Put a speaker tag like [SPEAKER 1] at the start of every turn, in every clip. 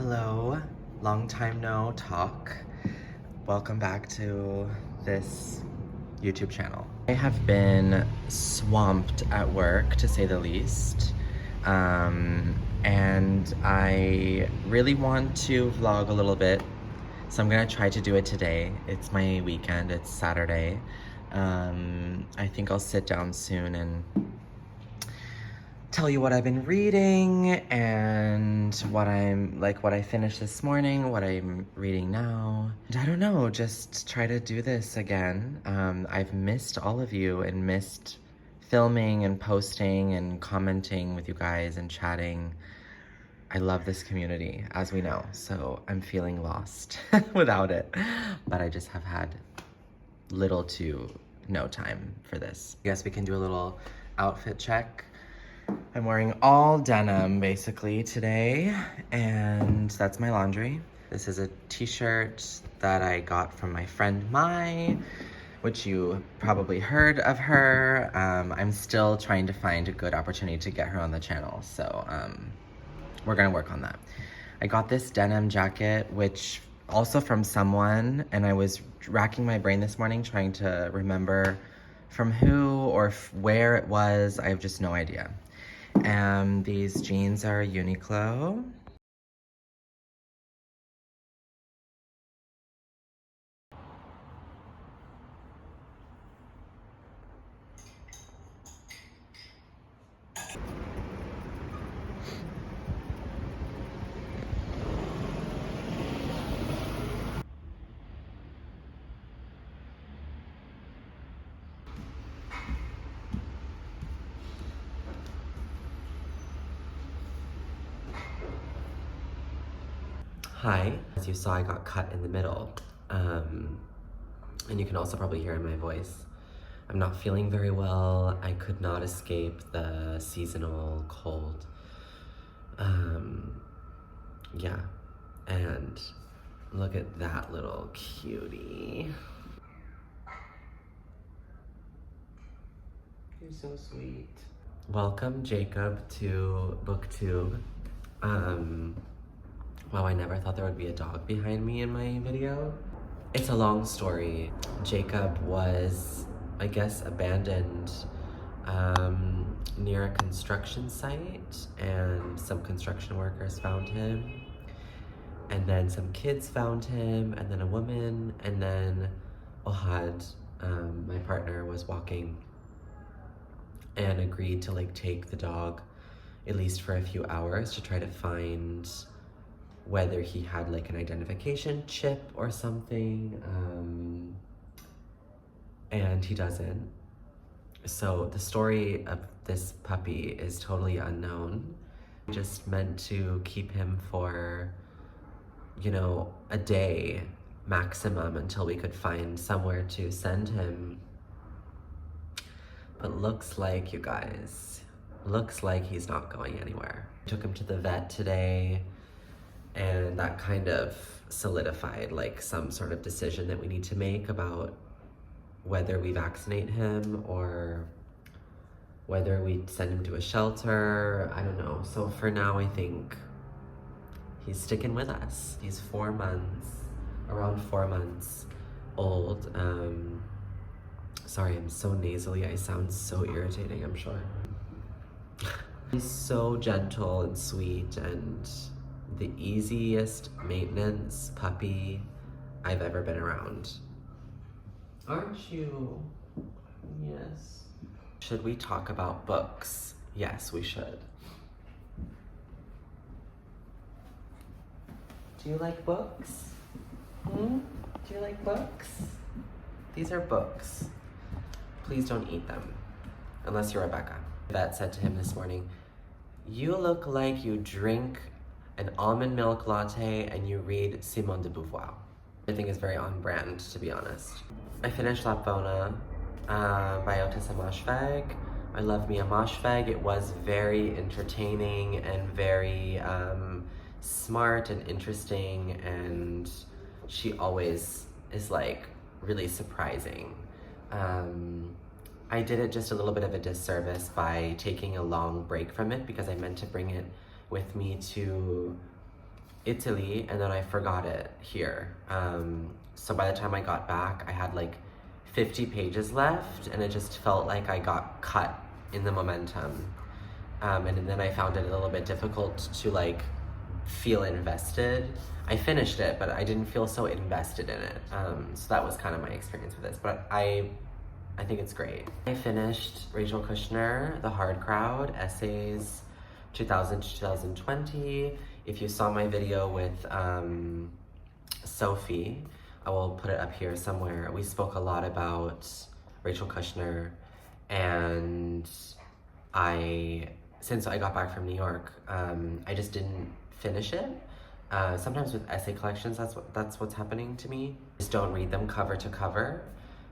[SPEAKER 1] Hello, long time no talk. Welcome back to this YouTube channel. I have been swamped at work, to say the least. And I really want to vlog a little bit, so I'm gonna try to do it today. It's my weekend, it's Saturday. I think I'll sit down soon and tell you what I've been reading and what I finished this morning, what I'm reading now. And I don't know, just try to do this again. I've missed all of you and missed filming and posting and commenting with you guys and chatting. I love this community, as we know, so I'm feeling lost without it. But I just have had little to no time for this. I guess we can do a little outfit check. I'm wearing all denim basically today, and that's my laundry. This is a t-shirt that I got from my friend Mai, which you probably heard of her. I'm still trying to find a good opportunity to get her on the channel, so we're gonna work on that. I got this denim jacket, which also from someone, and I was racking my brain this morning trying to remember from who or where it was. I have just no idea. These jeans are Uniqlo. Hi. As you saw, I got cut in the middle. And you can also probably hear in my voice. I'm not feeling very well. I could not escape the seasonal cold. Yeah, and look at that little cutie. You're so sweet. Welcome, Jacob, to BookTube. Wow, I never thought there would be a dog behind me in my video. It's a long story. Jacob was, I guess, abandoned near a construction site, and some construction workers found him, and then some kids found him, and then a woman, and then Ohad, my partner, was walking and agreed to take the dog at least for a few hours to try to find whether he had an identification chip or something, and he doesn't. So the story of this puppy is totally unknown. We just meant to keep him for, a day maximum until we could find somewhere to send him. But looks like, you guys, he's not going anywhere. Took him to the vet today, and that kind of solidified some sort of decision that we need to make about whether we vaccinate him or whether we send him to a shelter. I don't know. So for now, I think he's sticking with us. He's around 4 months old. Sorry, I'm so nasally. I sound so irritating, I'm sure. He's so gentle and sweet and the easiest maintenance puppy I've ever been around. Aren't you? Yes. Should we talk about books? Yes, we should. Do you like books? Do you like books? These are books. Please don't eat them, unless you're Rebecca. Vet said to him this morning, "You look like you drink an almond milk latte and you read Simone de Beauvoir." I think is very on brand, to be honest. I finished Lapvona by Otessa Moshfegh. I love me a Moshfegh. It was very entertaining and very smart and interesting, and she always is really surprising. I did it just a little bit of a disservice by taking a long break from it because I meant to bring it with me to Italy and then I forgot it here. So by the time I got back, I had like 50 pages left, and it just felt like I got cut in the momentum. And then I found it a little bit difficult to like feel invested. I finished it, but I didn't feel so invested in it. So that was kind of my experience with this, but I think it's great. I finished Rachel Kushner, The Hard Crowd, Essays 2000 to 2020. If you saw my video with Sophie, I will put it up here somewhere. We spoke a lot about Rachel Kushner, and since I got back from New York, I just didn't finish it. Sometimes with essay collections, that's what's happening to me. Just don't read them cover to cover.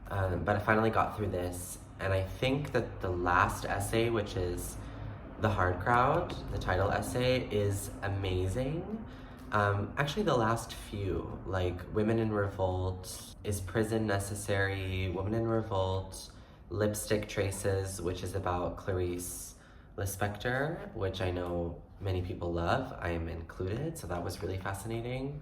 [SPEAKER 1] But I finally got through this, and I think that the last essay, which is The Hard Crowd, the title essay, is amazing. Actually, the last few, like Women in Revolt, Is Prison Necessary, Women in Revolt, Lipstick Traces, which is about Clarice Lispector, which I know many people love. I am included, so that was really fascinating.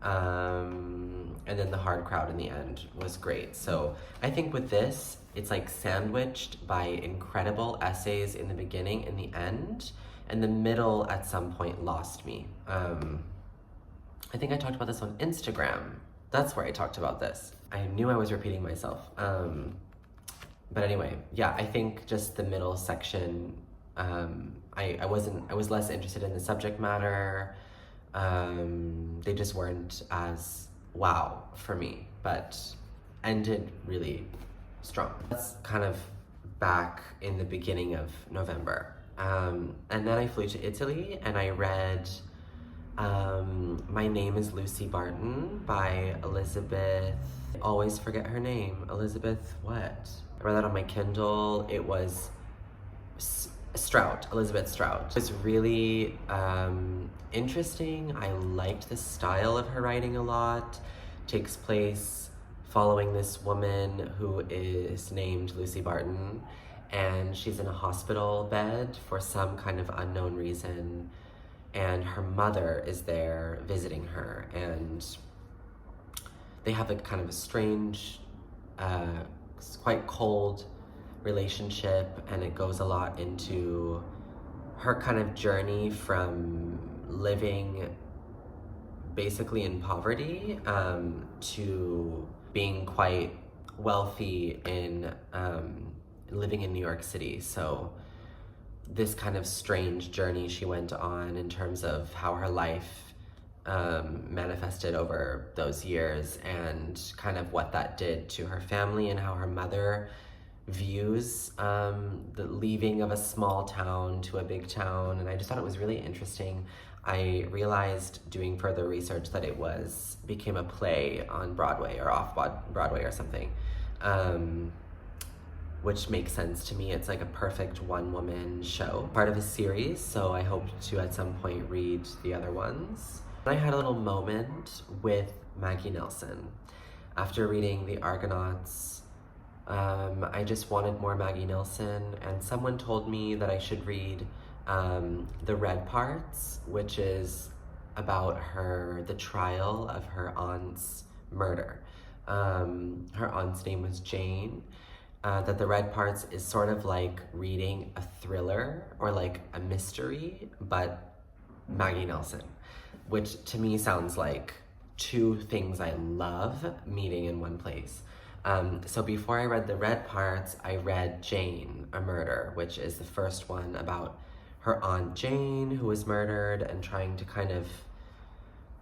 [SPEAKER 1] And then The Hard Crowd in the end was great. So I think with this, it's like sandwiched by incredible essays in the beginning and the end, and the middle at some point lost me. I think I talked about this on Instagram. That's where I talked about this. I knew I was repeating myself. But anyway, yeah, I think just the middle section, I was less interested in the subject matter. They just weren't as wow for me, but ended really strong. That's kind of back in the beginning of November. And then I flew to Italy and I read My Name is Lucy Barton by Elizabeth, I always forget her name, Elizabeth what? I read that on my Kindle. It was Elizabeth Strout. It was really interesting. I liked the style of her writing a lot. Takes place following this woman who is named Lucy Barton, and she's in a hospital bed for some kind of unknown reason, and her mother is there visiting her, and they have a kind of a strange, quite cold relationship, and it goes a lot into her kind of journey from living basically in poverty to being quite wealthy in living in New York City. So this kind of strange journey she went on in terms of how her life manifested over those years, and kind of what that did to her family, and how her mother views the leaving of a small town to a big town. And I just thought it was really interesting. I realized doing further research that it became a play on Broadway or off Broadway or something, which makes sense to me. It's like a perfect one-woman show, part of a series, so I hope to at some point read the other ones. I had a little moment with Maggie Nelson. After reading The Argonauts, I just wanted more Maggie Nelson, and someone told me that I should read The Red Parts, which is about the trial of her aunt's murder. Her aunt's name was Jane. That The Red Parts is sort of like reading a thriller or like a mystery, but Maggie Nelson, which to me sounds like two things I love meeting in one place. So before I read The Red Parts, I read Jane, a Murder, which is the first one about her aunt Jane, who was murdered, and trying to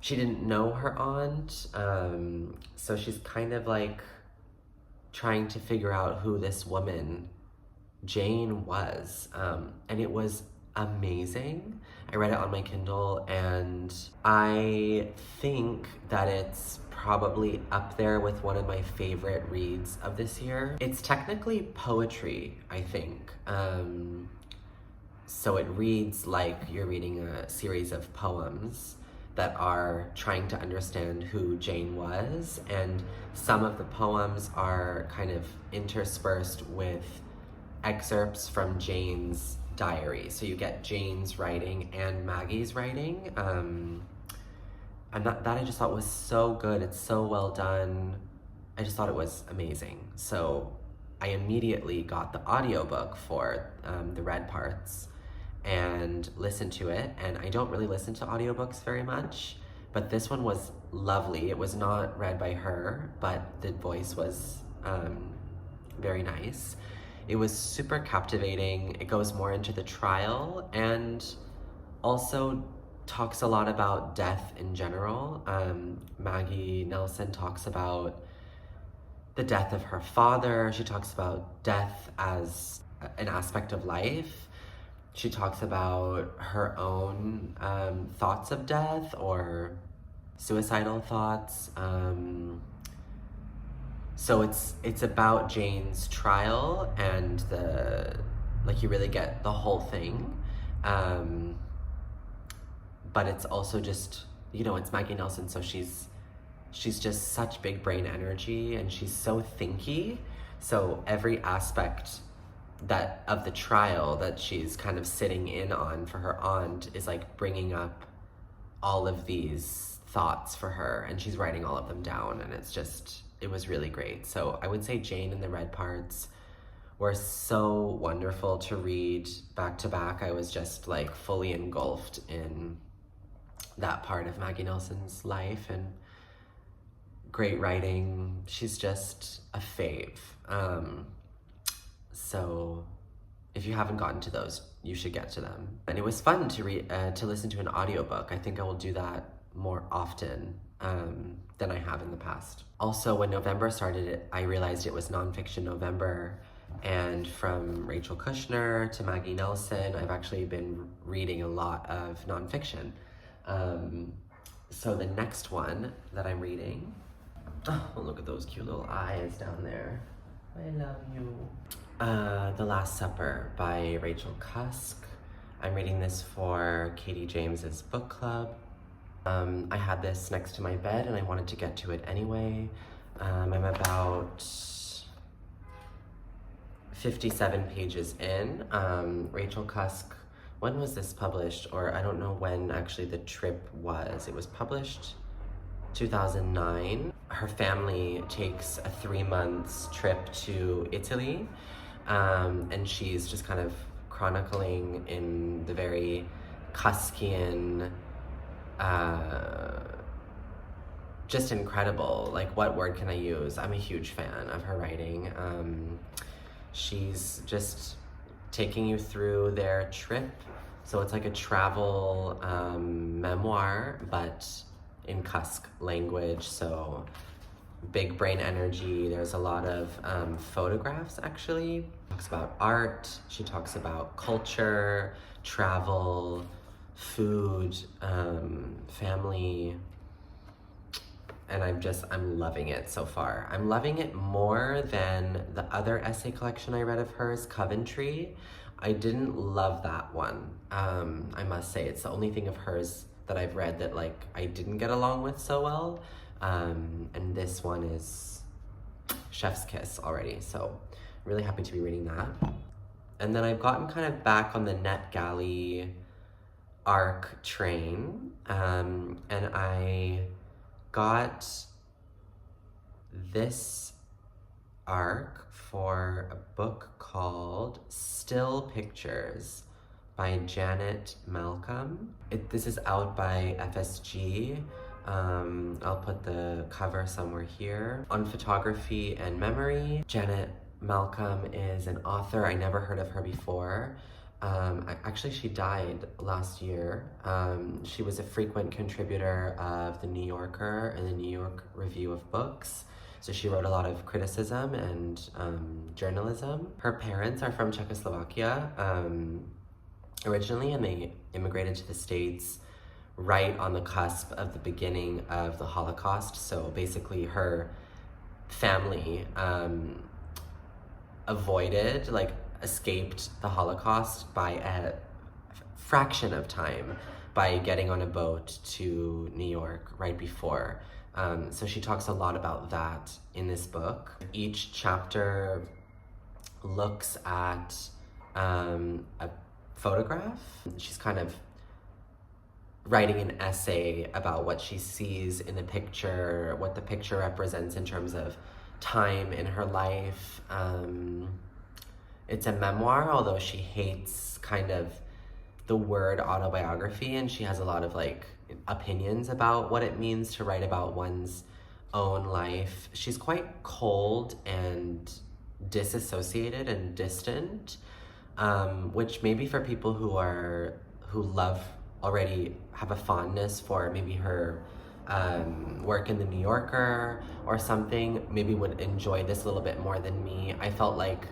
[SPEAKER 1] she didn't know her aunt, so she's kind of like trying to figure out who this woman, Jane, was. And it was amazing. I read it on my Kindle, and I think that it's probably up there with one of my favorite reads of this year. It's technically poetry, I think. So it reads like you're reading a series of poems that are trying to understand who Jane was, and some of the poems are kind of interspersed with excerpts from Jane's diary. So you get Jane's writing and Maggie's writing. and that I just thought was so good. It's so well done. I just thought it was amazing. So I immediately got the audiobook for the read parts and listened to it. And I don't really listen to audiobooks very much, but this one was lovely. It was not read by her, but the voice was very nice. It was super captivating. It goes more into the trial and also talks a lot about death in general. Maggie Nelson talks about the death of her father. She talks about death as an aspect of life. She talks about her own thoughts of death or suicidal thoughts. So it's about Jane's trial and you really get the whole thing. But it's also just, it's Maggie Nelson, so she's just such big brain energy and she's so thinky. So every aspect of the trial that she's kind of sitting in on for her aunt is like bringing up all of these thoughts for her, and she's writing all of them down, and it was really great. So I would say Jane and the Red Parts were so wonderful to read back to back. I was just like fully engulfed in that part of Maggie Nelson's life, and great writing. She's just a fave. So if you haven't gotten to those, you should get to them. And it was fun to listen to an audiobook. I think I will do that more often than I have in the past. Also, when November started, I realized it was nonfiction November, and from Rachel Kushner to Maggie Nelson, I've actually been reading a lot of nonfiction. So the next one that I'm reading, oh, look at those cute little eyes down there. I love you. The Last Supper by Rachel Cusk. I'm reading this for Katie James's book club. I had this next to my bed and I wanted to get to it anyway. I'm about 57 pages in. Rachel Cusk, when was this published? Or I don't know when actually the trip was. It was published 2009. Her family takes a 3 months trip to Italy, and she's just kind of chronicling in the very Cuskian, just incredible. Like, what word can I use? I'm a huge fan of her writing. She's just taking you through their trip. So it's like a travel memoir, but in Cusk language. So big brain energy. There's a lot of photographs, actually. She talks about art. She talks about culture, travel, food, family. And I'm loving it so far. I'm loving it more than the other essay collection I read of hers, Coventry. I didn't love that one. I must say, it's the only thing of hers that I've read that I didn't get along with so well. And this one is chef's kiss already. So really happy to be reading that. And then I've gotten kind of back on the NetGalley ARC train. And I got this ARC for a book called Still Pictures by Janet Malcolm. This is out by FSG. I'll put the cover somewhere here. On photography and memory, Janet Malcolm is an author. I never heard of her before. Actually, she died last year. She was a frequent contributor of The New Yorker and the New York Review of Books. So she wrote a lot of criticism and journalism. Her parents are from Czechoslovakia originally, and they immigrated to the States right on the cusp of the beginning of the Holocaust. So basically her family escaped the Holocaust by a fraction of time by getting on a boat to New York right before. So she talks a lot about that in this book. Each chapter looks at a photograph. She's kind of writing an essay about what she sees in the picture, what the picture represents in terms of time in her life. It's a memoir, although she hates kind of the word autobiography, and she has a lot of like opinions about what it means to write about one's own life. She's quite cold and disassociated and distant, which maybe for people who love already have a fondness for maybe her work in the New Yorker or something, maybe would enjoy this a little bit more than me. I felt like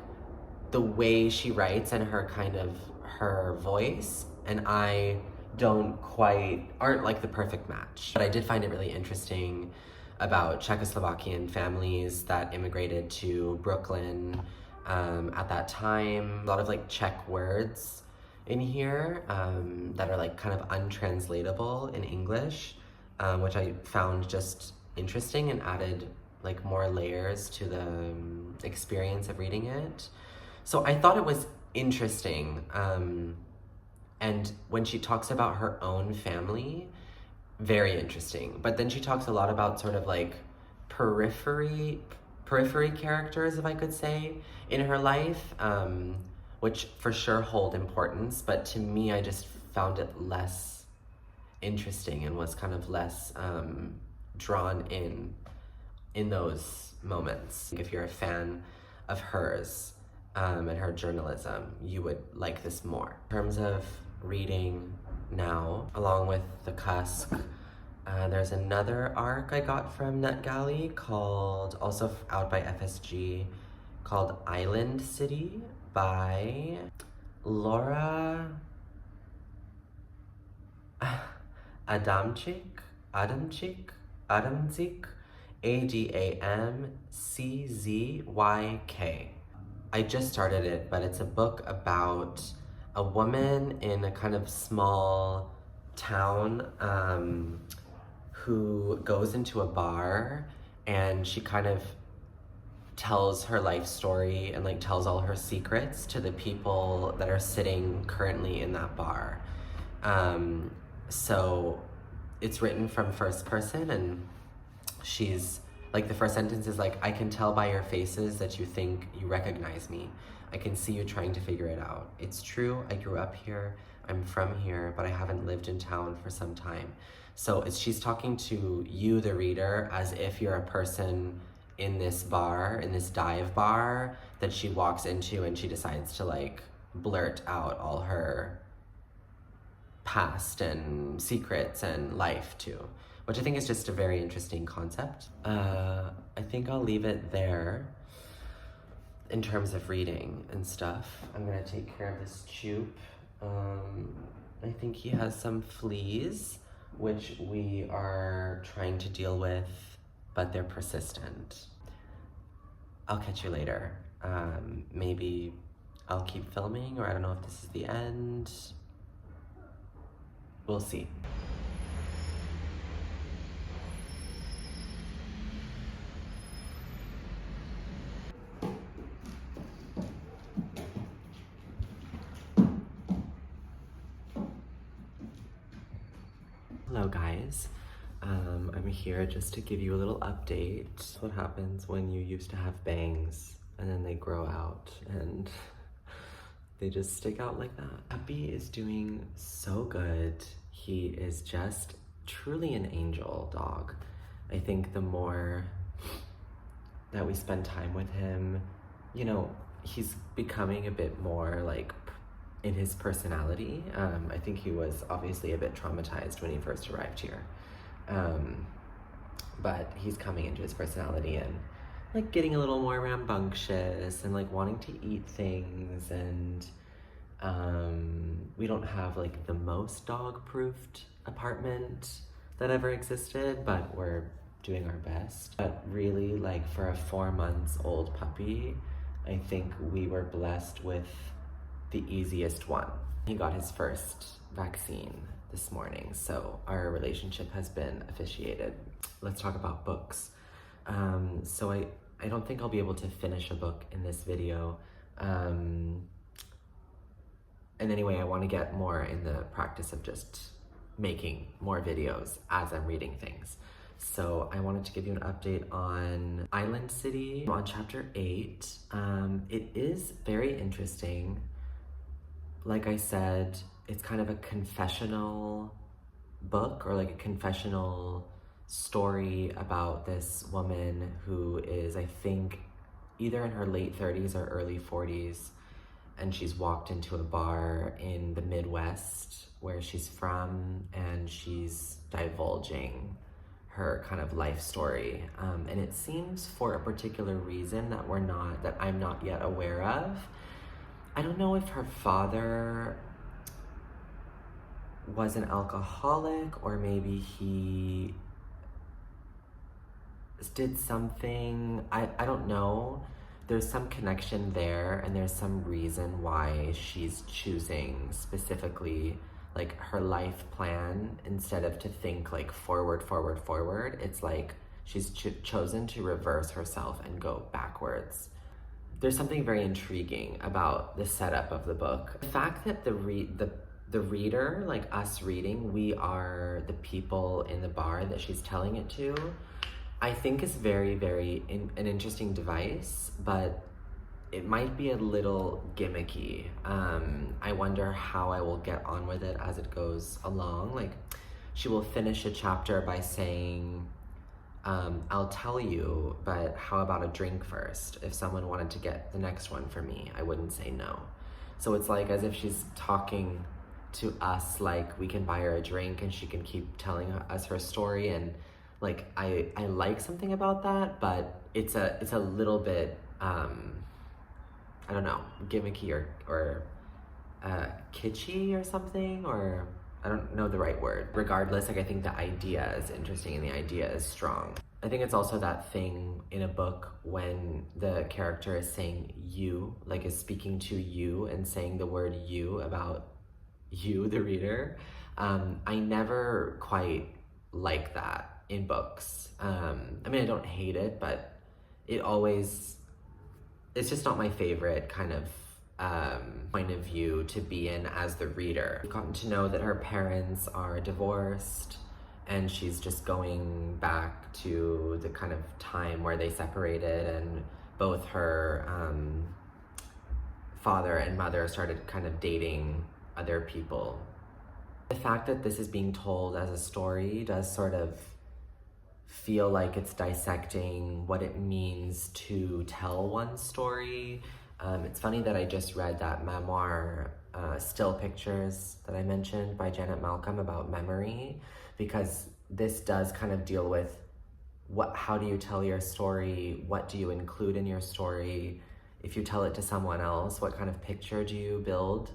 [SPEAKER 1] the way she writes and her voice and I aren't like the perfect match. But I did find it really interesting about Czechoslovakian families that immigrated to Brooklyn at that time. A lot of like Czech words in here that are like kind of untranslatable in English, which I found just interesting and added like more layers to the experience of reading it. So I thought it was interesting. And when she talks about her own family, very interesting. But then she talks a lot about sort of like periphery characters, if I could say, in her life, which for sure hold importance. But to me, I just found it less interesting and was kind of less drawn in those moments. If you're a fan of hers and her journalism, you would like this more. In terms of reading now, along with the Cusk, there's another arc I got from NetGalley called, also out by FSG, called Island City by Laura Adamczyk, Adamczyk. I just started it, but it's a book about a woman in a kind of small town who goes into a bar, and she kind of tells her life story and like tells all her secrets to the people that are sitting currently in that bar. So it's written from first person, and she's like, the first sentence is like, I can tell by your faces that you think you recognize me. I can see you trying to figure it out. It's true, I grew up here, I'm from here, but I haven't lived in town for some time. So she's talking to you, the reader, as if you're a person in this bar, in this dive bar that she walks into, and she decides to like blurt out all her past and secrets and life too, which I think is just a very interesting concept. I think I'll leave it there in terms of reading and stuff. I'm gonna take care of this choop. I think he has some fleas, which we are trying to deal with, but they're persistent. I'll catch you later. Maybe I'll keep filming, or I don't know if this is the end. We'll see. Hello guys, I'm here just to give you a little update. What happens when you used to have bangs and then they grow out and they just stick out like that. Puppy is doing so good. He is just truly an angel dog. I think the more that we spend time with him, you know, he's becoming a bit more like in his personality. I think he was obviously a bit traumatized when he first arrived here. But he's coming into his personality and like getting a little more rambunctious and like wanting to eat things, and we don't have like the most dog-proofed apartment that ever existed, but we're doing our best. But really, like, for a 4-month-old puppy, I think we were blessed with the easiest one. He got his first vaccine this morning, so our relationship has been officiated. Let's talk about books. So I don't think I'll be able to finish a book in this video. And anyway, I want to get more in the practice of just making more videos as I'm reading things. So I wanted to give you an update on Island City on chapter 8. It is very interesting. Like I said, it's kind of a confessional book, or like a confessional story about this woman who is, I think, either in her late 30s or early 40s, and she's walked into a bar in the Midwest where she's from, and she's divulging her kind of life story. And it seems for a particular reason that I'm not yet aware of. I don't know if her father was an alcoholic, or maybe he did something. I don't know. There's some connection there, and there's some reason why she's choosing specifically like her life plan, instead of to think like forward. It's like she's chosen to reverse herself and go backwards. There's something very intriguing about the setup of the book. The fact that the reader, like us reading, we are the people in the bar that she's telling it to, I think is very, an interesting device, but it might be a little gimmicky. I wonder how I will get on with it as it goes along. Like, she will finish a chapter by saying, I'll tell you, but how about a drink first? If someone wanted to get the next one for me, I wouldn't say no. So it's like as if she's talking to us, like we can buy her a drink and she can keep telling us her story. And like, I like something about that, but it's a little bit, I don't know, gimmicky or kitschy or something, or I don't know the right word. Regardless, like I think the idea is interesting and the idea is strong. I think it's also that thing in a book when the character is saying you, like is speaking to you and saying the word you about you, the reader. I never quite like that in books. I mean, I don't hate it, but it's just not my favorite kind of point of view to be in as the reader. We've gotten to know that her parents are divorced, and she's just going back to the kind of time where they separated, and both her father and mother started kind of dating other people. The fact that this is being told as a story does sort of feel like it's dissecting what it means to tell one story. It's funny that I just read that memoir, Still Pictures, that I mentioned by Janet Malcolm about memory, because this does kind of deal with how do you tell your story? What do you include in your story? If you tell it to someone else, what kind of picture do you build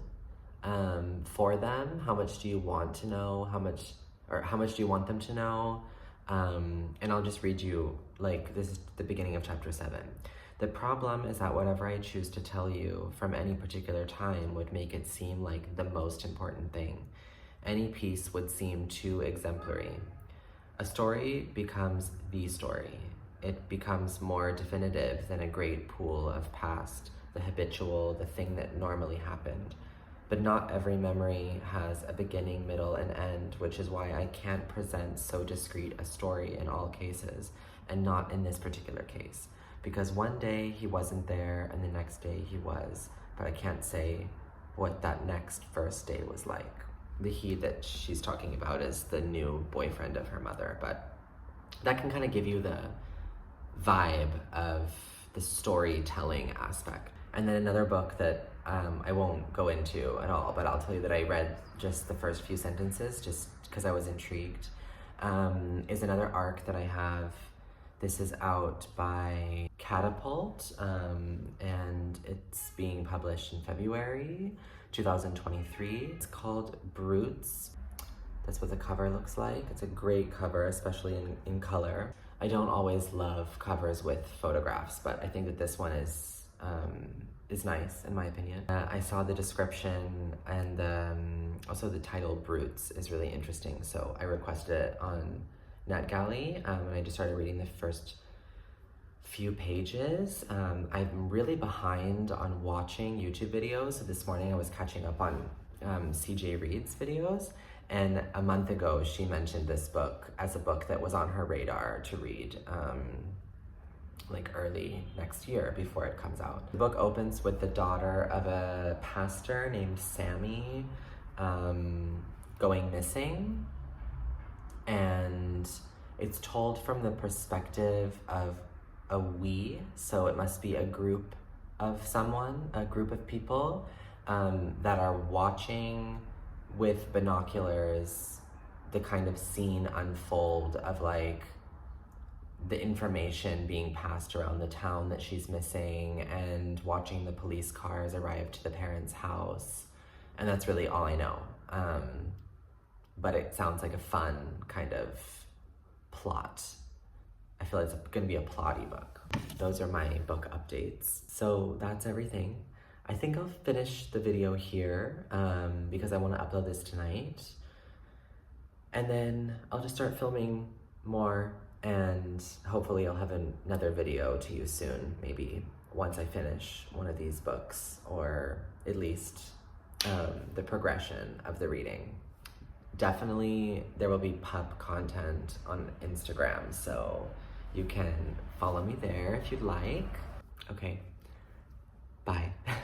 [SPEAKER 1] for them? How much do you want to know? How much do you want them to know? And I'll just read you, like, this is the beginning of chapter 7. The problem is that whatever I choose to tell you from any particular time would make it seem like the most important thing. Any piece would seem too exemplary. A story becomes the story. It becomes more definitive than a great pool of past, the habitual, the thing that normally happened. But not every memory has a beginning, middle, and end, which is why I can't present so discrete a story in all cases, and not in this particular case. Because one day he wasn't there, and the next day he was, but I can't say what that next first day was like. The he that she's talking about is the new boyfriend of her mother, but that can kind of give you the vibe of the storytelling aspect. And then another book that I won't go into at all, but I'll tell you that I read just the first few sentences just because I was intrigued, is another arc that I have. This is out by Catapult, and it's being published in February 2023. It's called Brutes. That's what the cover looks like. It's a great cover, especially in color. I don't always love covers with photographs, but I think that this one is nice, in my opinion. I saw the description, and also the title Brutes is really interesting, so I requested it on NetGalley, and I just started reading the first few pages. I'm really behind on watching YouTube videos, so this morning I was catching up on CJ Reed's videos, And a month ago, she mentioned this book as a book that was on her radar to read, like early next year before it comes out. The book opens with the daughter of a pastor named Sammy going missing. And it's told from the perspective of a we, so it must be a group of someone, a group of people that are watching with binoculars the kind of scene unfold of like the information being passed around the town that she's missing and watching the police cars arrive to the parents' house. And that's really all I know. But it sounds like a fun kind of plot. I feel like it's gonna be a plotty book. Those are my book updates. So that's everything. I think I'll finish the video here because I wanna upload this tonight. And then I'll just start filming more and hopefully I'll have another video to you soon, maybe once I finish one of these books, or at least the progression of the reading. Definitely there will be pup content on Instagram, so you can follow me there if you'd like. Okay.